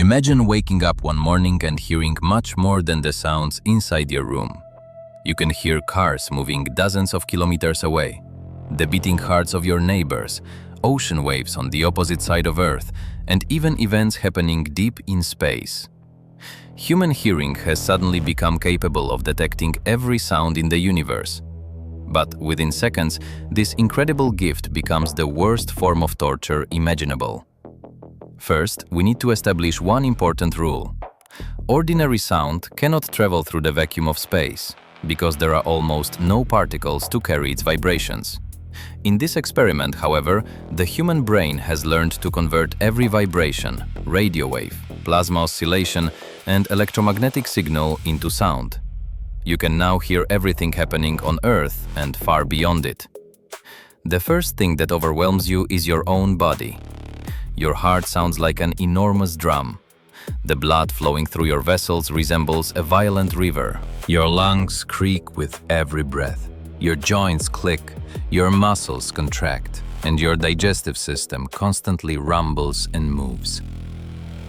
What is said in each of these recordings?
Imagine waking up one morning and hearing much more than the sounds inside your room. You can hear cars moving dozens of kilometers away, the beating hearts of your neighbors, ocean waves on the opposite side of Earth, and even events happening deep in space. Human hearing has suddenly become capable of detecting every sound in the universe. But within seconds, this incredible gift becomes the worst form of torture imaginable. First, we need to establish one important rule. Ordinary sound cannot travel through the vacuum of space, because there are almost no particles to carry its vibrations. In this experiment, however, the human brain has learned to convert every vibration, radio wave, plasma oscillation, and electromagnetic signal into sound. You can now hear everything happening on Earth and far beyond it. The first thing that overwhelms you is your own body. Your heart sounds like an enormous drum. The blood flowing through your vessels resembles a violent river. Your lungs creak with every breath. Your joints click, your muscles contract, and your digestive system constantly rumbles and moves.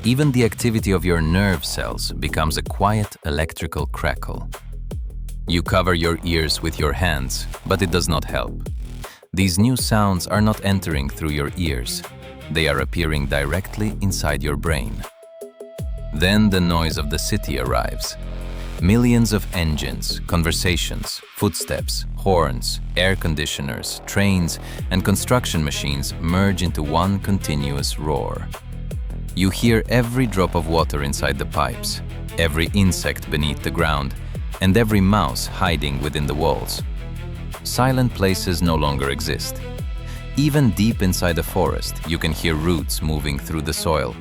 Even the activity of your nerve cells becomes a quiet electrical crackle. You cover your ears with your hands, but it does not help. These new sounds are not entering through your ears. They are appearing directly inside your brain. Then the noise of the city arrives. Millions of engines, conversations, footsteps, horns, air conditioners, trains, and construction machines merge into one continuous roar. You hear every drop of water inside the pipes, every insect beneath the ground, and every mouse hiding within the walls. Silent places no longer exist. Even deep inside a forest, you can hear roots moving through the soil,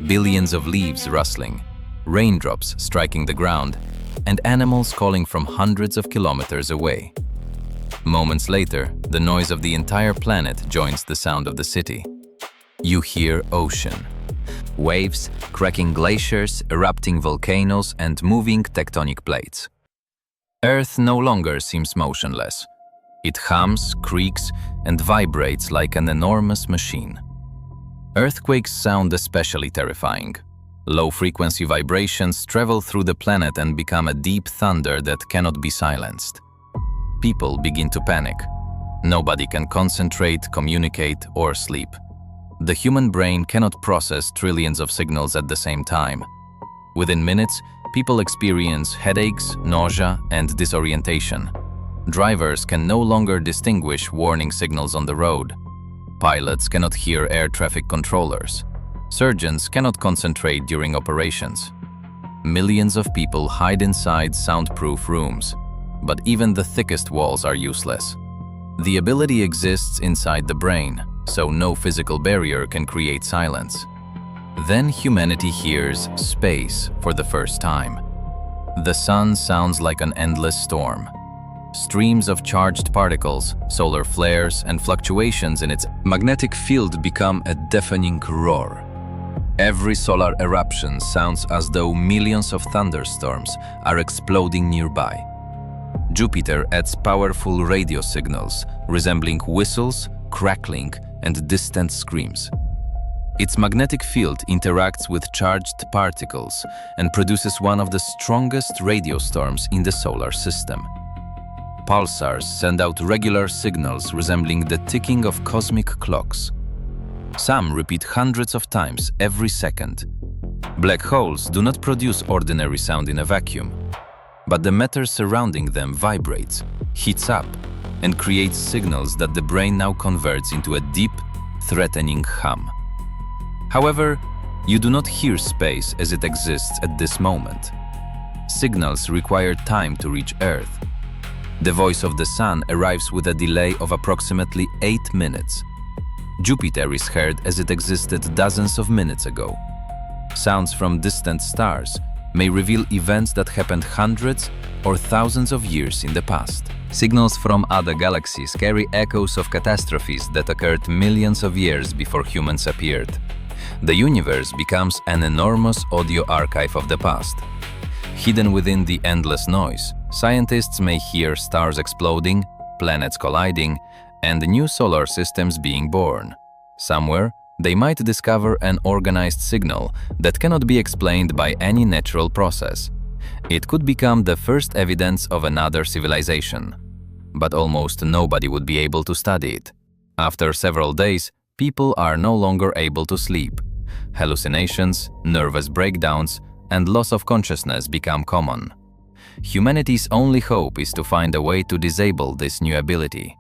billions of leaves rustling, raindrops striking the ground, and animals calling from hundreds of kilometers away. Moments later, the noise of the entire planet joins the sound of the city. You hear ocean. Waves, cracking glaciers, erupting volcanoes, and moving tectonic plates. Earth no longer seems motionless. It hums, creaks, and vibrates like an enormous machine. Earthquakes sound especially terrifying. Low-frequency vibrations travel through the planet and become a deep thunder that cannot be silenced. People begin to panic. Nobody can concentrate, communicate, or sleep. The human brain cannot process trillions of signals at the same time. Within minutes, people experience headaches, nausea, and disorientation. Drivers can no longer distinguish warning signals on the road. Pilots cannot hear air traffic controllers. Surgeons cannot concentrate during operations. Millions of people hide inside soundproof rooms, but even the thickest walls are useless. The ability exists inside the brain, so no physical barrier can create silence. Then humanity hears space for the first time. The sun sounds like an endless storm. Streams of charged particles, solar flares, and fluctuations in its magnetic field become a deafening roar. Every solar eruption sounds as though millions of thunderstorms are exploding nearby. Jupiter adds powerful radio signals, resembling whistles, crackling, and distant screams. Its magnetic field interacts with charged particles and produces one of the strongest radio storms in the solar system. Pulsars send out regular signals resembling the ticking of cosmic clocks. Some repeat hundreds of times every second. Black holes do not produce ordinary sound in a vacuum, but the matter surrounding them vibrates, heats up, and creates signals that the brain now converts into a deep, threatening hum. However, you do not hear space as it exists at this moment. Signals require time to reach Earth. The voice of the sun arrives with a delay of approximately 8 minutes. Jupiter is heard as it existed dozens of minutes ago. Sounds from distant stars may reveal events that happened hundreds or thousands of years in the past. Signals from other galaxies carry echoes of catastrophes that occurred millions of years before humans appeared. The universe becomes an enormous audio archive of the past. Hidden within the endless noise, scientists may hear stars exploding, planets colliding, and new solar systems being born. Somewhere, They might discover an organized signal that cannot be explained by any natural process. It could become the first evidence of another civilization. But almost nobody would be able to study it. After several days, people are no longer able to sleep. Hallucinations, nervous breakdowns, and loss of consciousness become common. Humanity's only hope is to find a way to disable this new ability.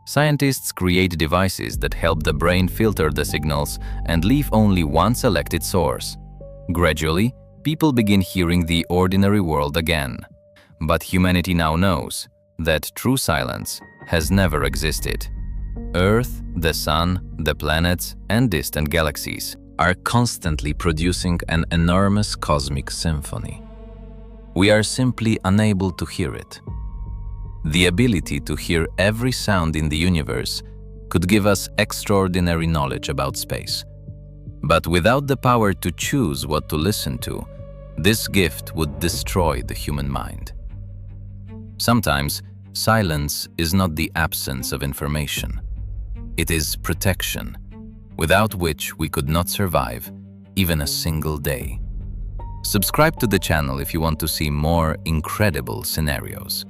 Scientists create devices that help the brain filter the signals and leave only one selected source. Gradually, people begin hearing the ordinary world again. But humanity now knows that true silence has never existed. Earth, the Sun, the planets, and distant galaxies are constantly producing an enormous cosmic symphony. We are simply unable to hear it. The ability to hear every sound in the universe could give us extraordinary knowledge about space. But without the power to choose what to listen to, this gift would destroy the human mind. Sometimes, silence is not the absence of information. It is protection, without which we could not survive even a single day. Subscribe to the channel if you want to see more incredible scenarios.